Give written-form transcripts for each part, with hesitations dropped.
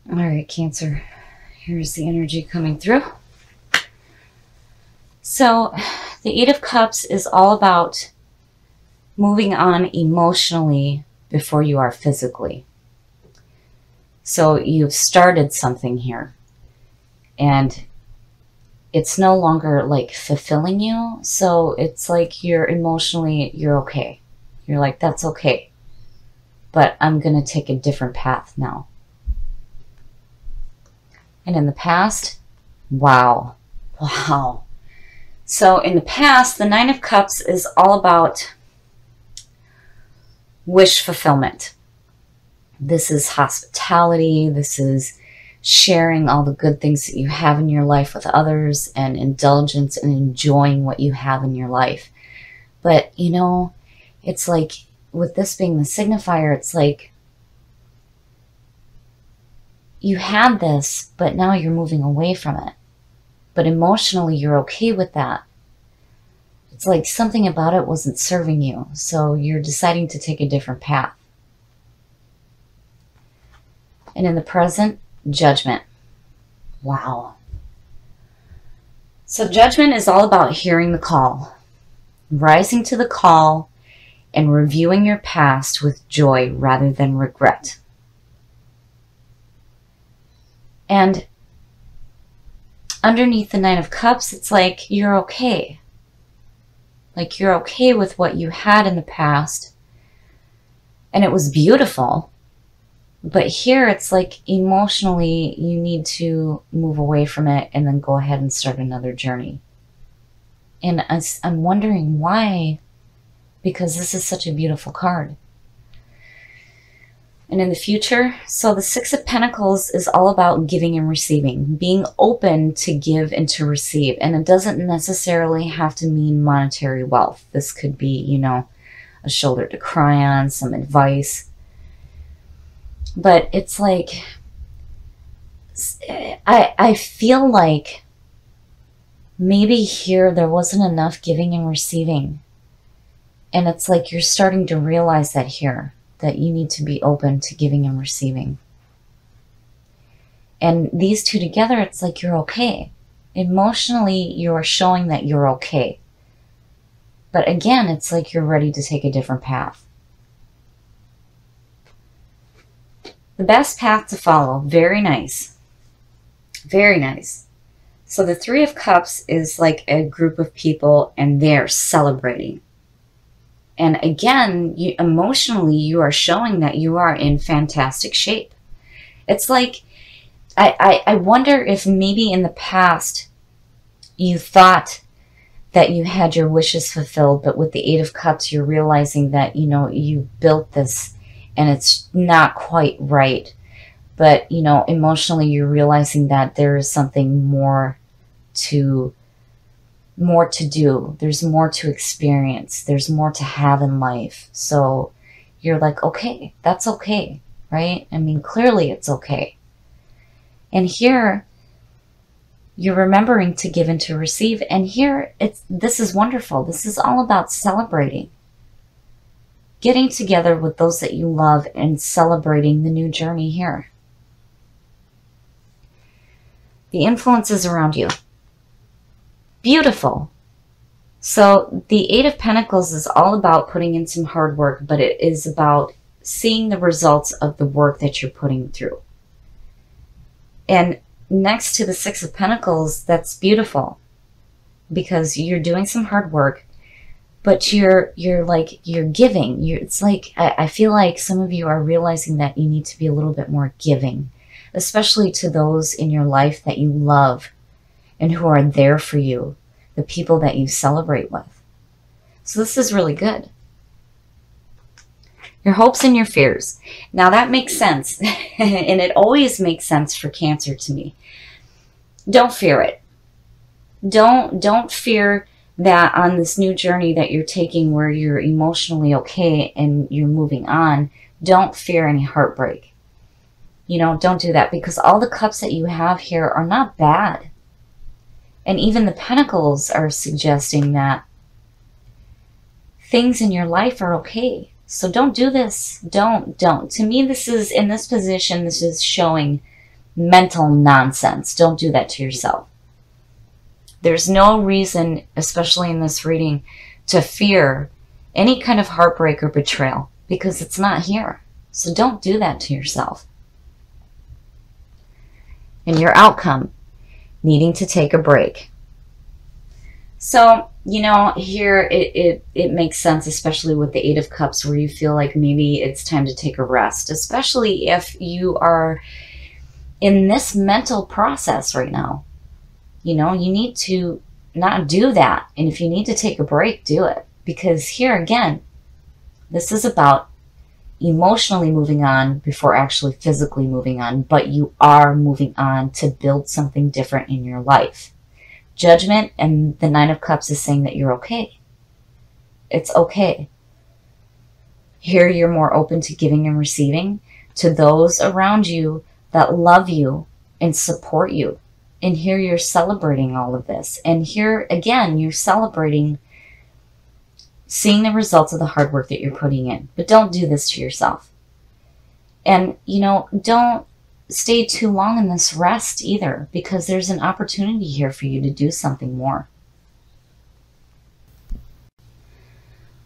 All right, Cancer. Here's the energy coming through. So, the Eight of Cups is all about moving on emotionally before you are physically. So, you've started something here, and it's no longer like fulfilling you. So, it's like you're okay. You're like, that's okay. But I'm going to take a different path now. And in the past, wow. So in the past, the Nine of Cups is all about wish fulfillment. This is hospitality. This is sharing all the good things that you have in your life with others, and indulgence and enjoying what you have in your life. But, you know, it's like, with this being the signifier, it's like you had this, but now you're moving away from it. But emotionally, you're okay with that. It's like something about it wasn't serving you, so you're deciding to take a different path. And in the present, Judgment. Wow. So Judgment is all about hearing the call, rising to the call, and reviewing your past with joy rather than regret. And underneath the Nine of Cups, it's like you're okay. Like you're okay with what you had in the past. And it was beautiful. But here it's like emotionally you need to move away from it and then go ahead and start another journey. And I'm wondering why, because this is such a beautiful card. And in the future, so the Six of Pentacles is all about giving and receiving, being open to give and to receive. And it doesn't necessarily have to mean monetary wealth. This could be, you know, a shoulder to cry on, some advice. But it's like, I feel like maybe here there wasn't enough giving and receiving. And it's like you're starting to realize that here, that you need to be open to giving and receiving. And these two together, it's like you're okay. Emotionally, you're showing that you're okay. But again, it's like you're ready to take a different path. The best path to follow. Very nice. Very nice. So the Three of Cups is like a group of people and they're celebrating. And again, emotionally, you are showing that you are in fantastic shape. It's like, I wonder if maybe in the past you thought that you had your wishes fulfilled, but with the Eight of Cups, you're realizing that, you know, you built this and it's not quite right. But, you know, emotionally, you're realizing that there is something more to do. There's more to experience. There's more to have in life. So you're like, okay, that's okay, right? I mean, clearly it's okay. And here you're remembering to give and to receive. And here this is wonderful. This is all about celebrating. Getting together with those that you love and celebrating the new journey here. The influences around you. Beautiful. So the Eight of Pentacles is all about putting in some hard work, but it is about seeing the results of the work that you're putting through. And next to the Six of Pentacles, that's beautiful because you're doing some hard work, but you're giving. It's like, I feel like some of you are realizing that you need to be a little bit more giving, especially to those in your life that you love and who are there for you, the people that you celebrate with. So this is really good. Your hopes and your fears. Now that makes sense. And it always makes sense for Cancer to me. Don't fear it. Don't fear that on this new journey that you're taking where you're emotionally okay and you're moving on. Don't fear any heartbreak. You know, don't do that, because all the cups that you have here are not bad. And even the Pentacles are suggesting that things in your life are okay. So don't do this. Don't. To me, this is, in this position, this is showing mental nonsense. Don't do that to yourself. There's no reason, especially in this reading, to fear any kind of heartbreak or betrayal, because it's not here. So don't do that to yourself. And your outcome, needing to take a break. So, you know, here it makes sense, especially with the Eight of Cups, where you feel like maybe it's time to take a rest, especially if you are in this mental process right now. You know, you need to not do that. And if you need to take a break, do it. Because here again, this is about emotionally moving on before actually physically moving on. But you are moving on to build something different in your life. Judgment and the Nine of Cups is saying that you're okay. It's okay. Here you're more open to giving and receiving to those around you that love you and support you. And here you're celebrating all of this. And here, again, you're celebrating seeing the results of the hard work that you're putting in. But don't do this to yourself. And, you know, don't stay too long in this rest either, because there's an opportunity here for you to do something more.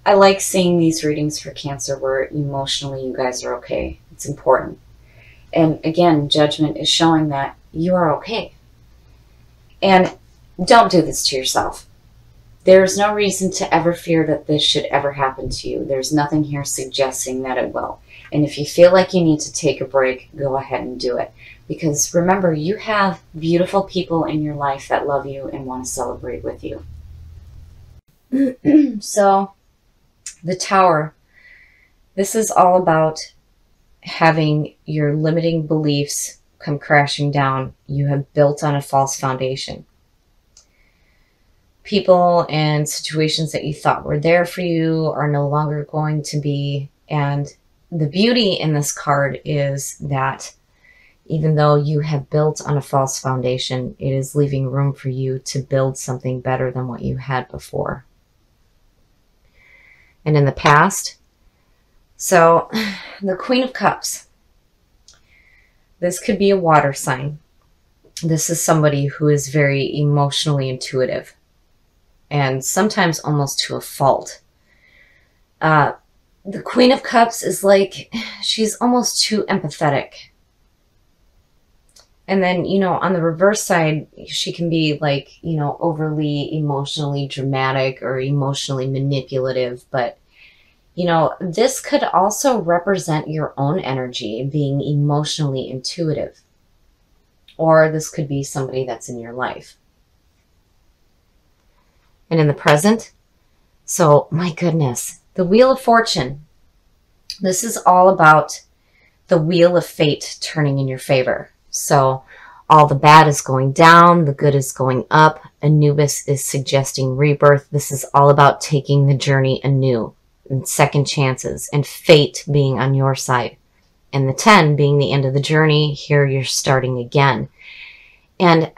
I like seeing these readings for Cancer where emotionally you guys are okay. It's important. And again, Judgment is showing that you are okay. And don't do this to yourself. There's no reason to ever fear that this should ever happen to you. There's nothing here suggesting that it will. And if you feel like you need to take a break, go ahead and do it. Because remember, you have beautiful people in your life that love you and want to celebrate with you. So, the Tower. This is all about having your limiting beliefs come crashing down. You have built on a false foundation. People and situations that you thought were there for you are no longer going to be. And the beauty in this card is that even though you have built on a false foundation, it is leaving room for you to build something better than what you had before. And in the past, so the Queen of Cups. This could be a water sign. This is somebody who is very emotionally intuitive and sometimes almost to a fault. The Queen of Cups is like, she's almost too empathetic. And then, you know, on the reverse side, she can be like, you know, overly emotionally dramatic or emotionally manipulative. But, you know, this could also represent your own energy, being emotionally intuitive. Or this could be somebody that's in your life. And in the present, so my goodness, the Wheel of Fortune. This is all about the wheel of fate turning in your favor. So all the bad is going down, the good is going up. Anubis is suggesting rebirth. This is all about taking the journey anew and second chances and fate being on your side. And the 10 being the end of the journey. Here you're starting again. And,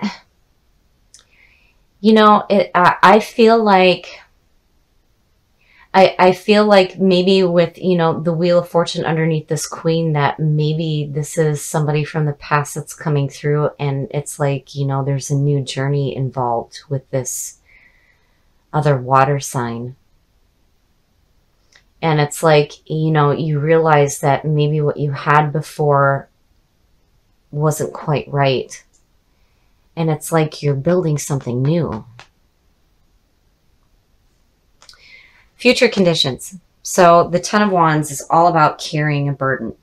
you know, I feel like... I feel like maybe with, you know, the Wheel of Fortune underneath this Queen, that maybe this is somebody from the past that's coming through, and it's like, you know, there's a new journey involved with this other water sign. And it's like, you know, you realize that maybe what you had before wasn't quite right. And it's like you're building something new. Future conditions. So the Ten of Wands is all about carrying a burden.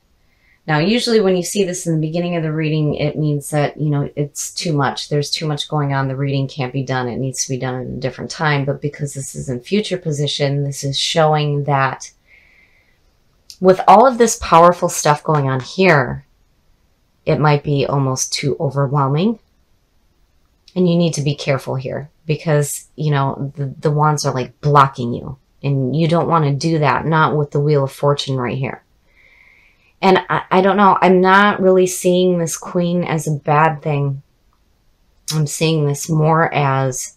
Now, usually when you see this in the beginning of the reading, it means that, you know, it's too much. There's too much going on. The reading can't be done. It needs to be done at a different time. But because this is in future position, this is showing that with all of this powerful stuff going on here, it might be almost too overwhelming. And you need to be careful here because, you know, the wands are like blocking you. And you don't want to do that, not with the Wheel of Fortune right here. And I don't know, I'm not really seeing this Queen as a bad thing. I'm seeing this more as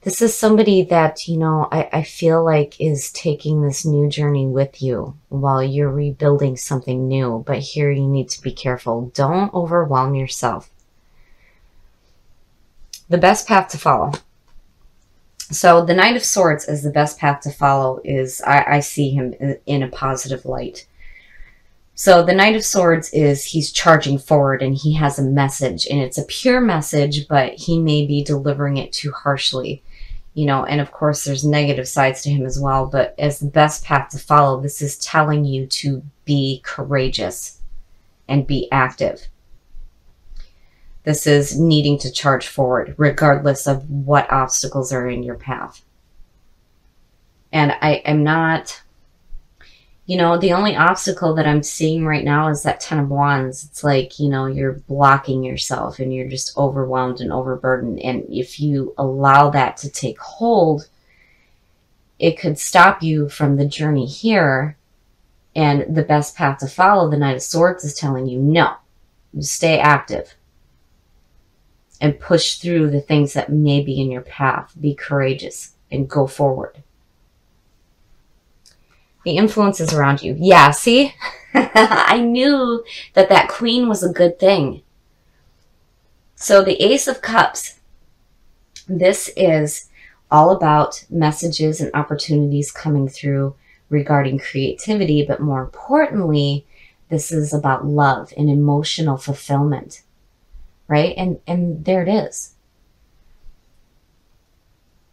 This is somebody that, you know, I feel like is taking this new journey with you while you're rebuilding something new. But here you need to be careful. Don't overwhelm yourself. The best path to follow. So the Knight of Swords is the best path to follow. Is I see him in a positive light. So the Knight of Swords is he's charging forward and he has a message, and it's a pure message, but he may be delivering it too harshly, you know, and of course there's negative sides to him as well. But as the best path to follow, this is telling you to be courageous and be active. This is needing to charge forward regardless of what obstacles are in your path. And I am not, you know, the only obstacle that I'm seeing right now is that Ten of Wands. It's like, you know, you're blocking yourself and you're just overwhelmed and overburdened. And if you allow that to take hold, it could stop you from the journey here. And the best path to follow, the Knight of Swords, is telling you, no, stay active and push through the things that may be in your path. Be courageous and go forward. The influences around you. Yeah, see? I knew that that Queen was a good thing. So the Ace of Cups. This is all about messages and opportunities coming through regarding creativity. But more importantly, this is about love and emotional fulfillment. Right? And there it is.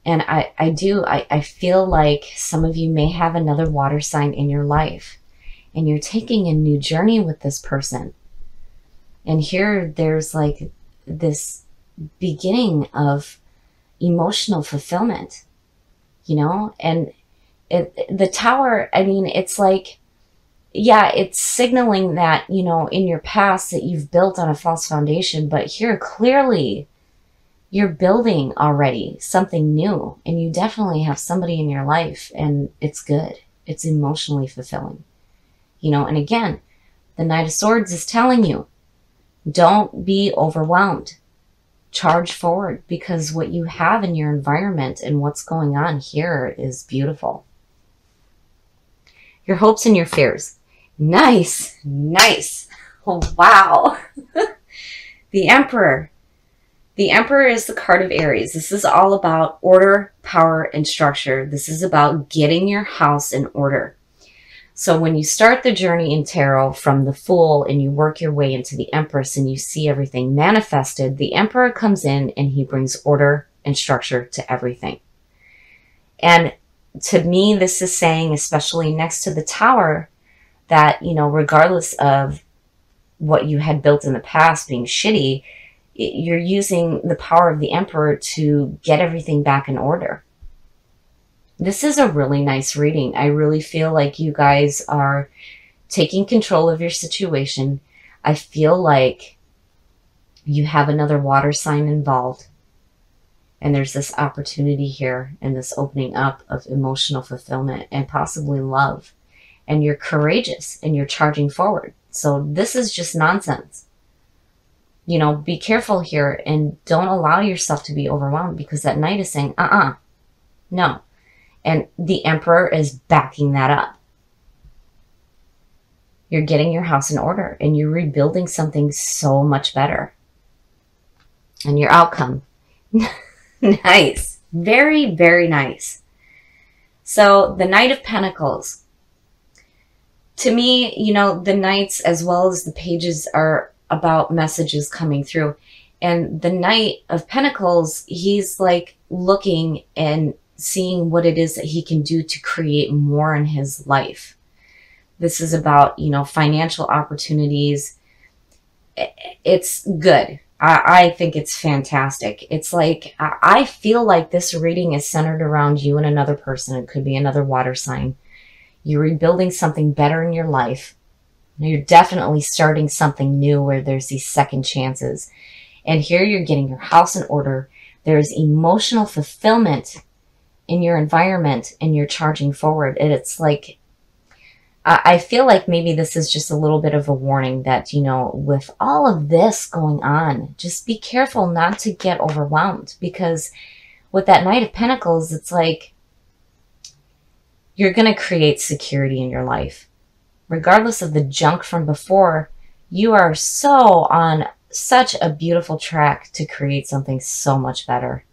And I feel like some of you may have another water sign in your life, and you're taking a new journey with this person. And here there's like this beginning of emotional fulfillment, you know, and the Tower, I mean, it's like, yeah, it's signaling that, you know, in your past that you've built on a false foundation, but here clearly you're building already something new, and you definitely have somebody in your life, and it's good. It's emotionally fulfilling, you know. And again, the Knight of Swords is telling you, don't be overwhelmed. Charge forward, because what you have in your environment and what's going on here is beautiful. Your hopes and your fears. Nice, nice. Oh, wow. The Emperor. The Emperor is the card of Aries. This is all about order, power, and structure. This is about getting your house in order. So when you start the journey in tarot from the Fool and you work your way into the Empress and you see everything manifested, the Emperor comes in and he brings order and structure to everything. And to me, this is saying, especially next to the Tower, that, you know, regardless of what you had built in the past being shitty, you're using the power of the Emperor to get everything back in order. This is a really nice reading. I really feel like you guys are taking control of your situation. I feel like you have another water sign involved. And there's this opportunity here and this opening up of emotional fulfillment and possibly love. And you're courageous and you're charging forward. So this is just nonsense. You know, be careful here and don't allow yourself to be overwhelmed, because that Knight is saying, no. And the Emperor is backing that up. You're getting your house in order and you're rebuilding something so much better. And your outcome. Nice. Very, very nice. So the Knight of Pentacles. To me, you know, the Knights as well as the Pages are about messages coming through. And the Knight of Pentacles, he's like looking and seeing what it is that he can do to create more in his life. This is about, you know, financial opportunities. It's good. I think it's fantastic. It's like, I feel like this reading is centered around you and another person. It could be another water sign. You're rebuilding something better in your life. You're definitely starting something new where there's these second chances. And here you're getting your house in order. There's emotional fulfillment in your environment and you're charging forward. And it's like, I feel like maybe this is just a little bit of a warning that, you know, with all of this going on, just be careful not to get overwhelmed, because with that Knight of Pentacles, it's like you're going to create security in your life. Regardless of the junk from before, you are so on such a beautiful track to create something so much better.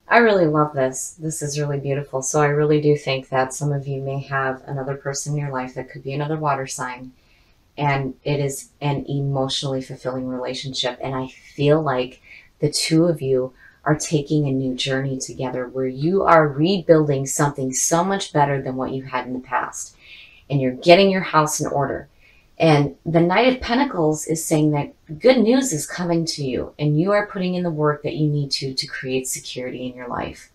I really love this. This is really beautiful. So I really do think that some of you may have another person in your life that could be another water sign. And it is an emotionally fulfilling relationship. And I feel like the two of you are taking a new journey together where you are rebuilding something so much better than what you had in the past. And you're getting your house in order. And the Knight of Pentacles is saying that good news is coming to you and you are putting in the work that you need to create security in your life.